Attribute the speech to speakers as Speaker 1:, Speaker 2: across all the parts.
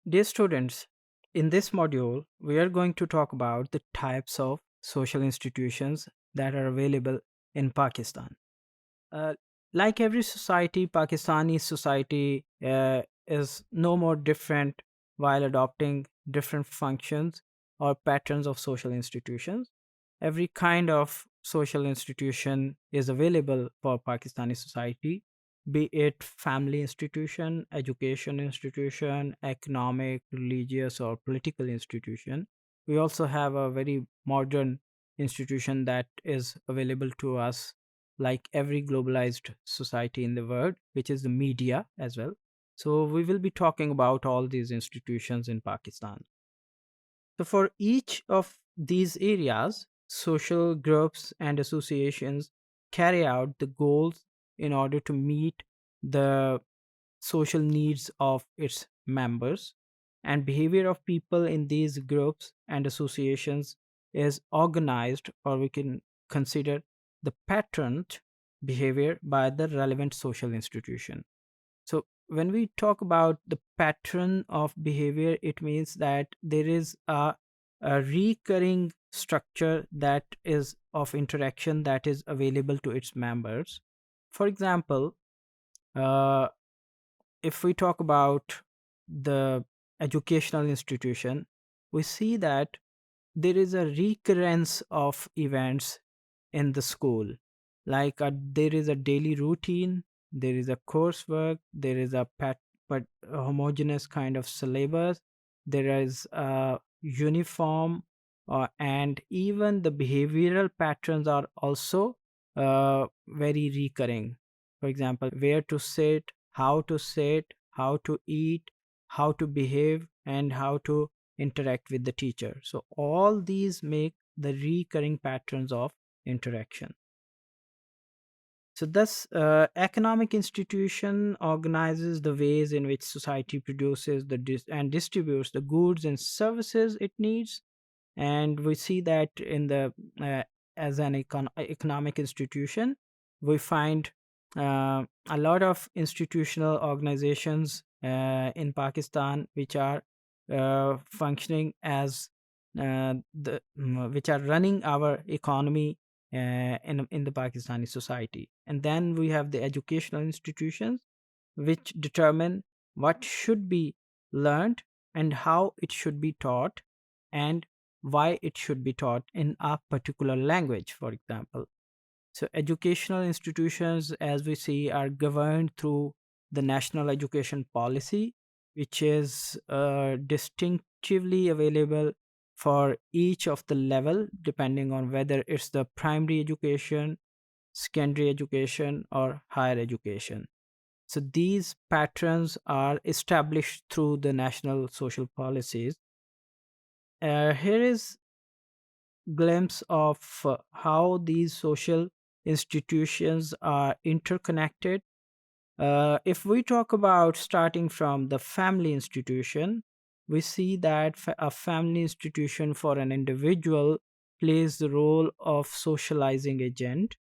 Speaker 1: Dear students, in this module, we are going to talk about the types of social institutions that are available in Pakistan. Uh, like every society, Pakistani society is no more different while adopting different functions or patterns of social institutions. Every kind of social institution is available for Pakistani society, be it family institution, education institution, economic, religious, or political institution. We also have a very modern institution that is available to us like every globalized society in the world, which is the media as well. So, we will be talking about all these institutions in Pakistan. So, for each of these areas, social groups and associations carry out the goals in order to meet the social needs of its members, and behavior of people in these groups and associations is organized, or we can consider the patterned behavior by the relevant social institution. So when we talk about the pattern of behavior, it means that there is a recurring structure that is of interaction that is available to its members. For example, uh, if we talk about the educational institution, we see that there is a recurrence of events in the school. Like there is a daily routine, there is a coursework, there is but a homogeneous kind of syllabus, there is a uniform, and even the behavioral patterns are also very recurring. For example, where to sit, how to eat, how to behave, and how to interact with the teacher. So all these make the recurring patterns of interaction. So thus, economic institution organizes the ways in which society produces and distributes the goods and services it needs, and we see that in the as an economic institution, we find a lot of institutional organizations in Pakistan which are functioning as which are running our economy in the Pakistani society. And then we have the educational institutions which determine what should be learned and how it should be taught, and why it should be taught in a particular language, for example. So, educational institutions, as we see, are governed through the national education policy, which is distinctively available for each of the level, depending on whether it's the primary education, secondary education, or higher education. So these patterns are established through the national social policies. Here is glimpse of how these social institutions are interconnected. If we talk about starting from the family institution, we see that a family institution for an individual plays the role of socializing agent,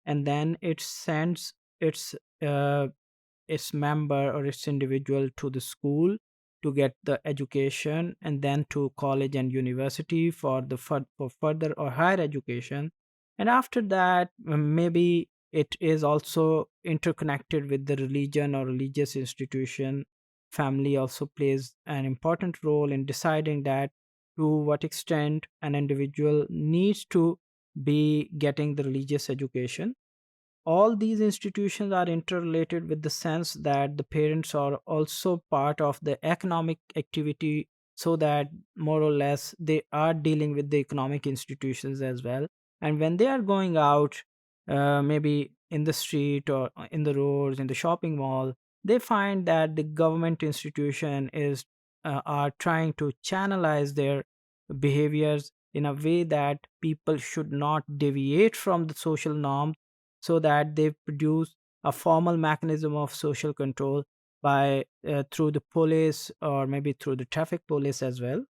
Speaker 1: and then it sends its uh, its member or its individual to the school to get the education, and then to college and university for for further or higher education. And after that, maybe it is also interconnected with the religion or religious institution. Family also plays an important role in deciding that to what extent an individual needs to be getting the religious education. All these institutions are interrelated with the sense that the parents are also part of the economic activity, so that more or less they are dealing with the economic institutions as well. And when they are going out, maybe in the street or in the roads, in the shopping mall, they find that the government institution is are trying to channelize their behaviors in a way that people should not deviate from the social norm, so that they produce a formal mechanism of social control by through the police or maybe through the traffic police as well.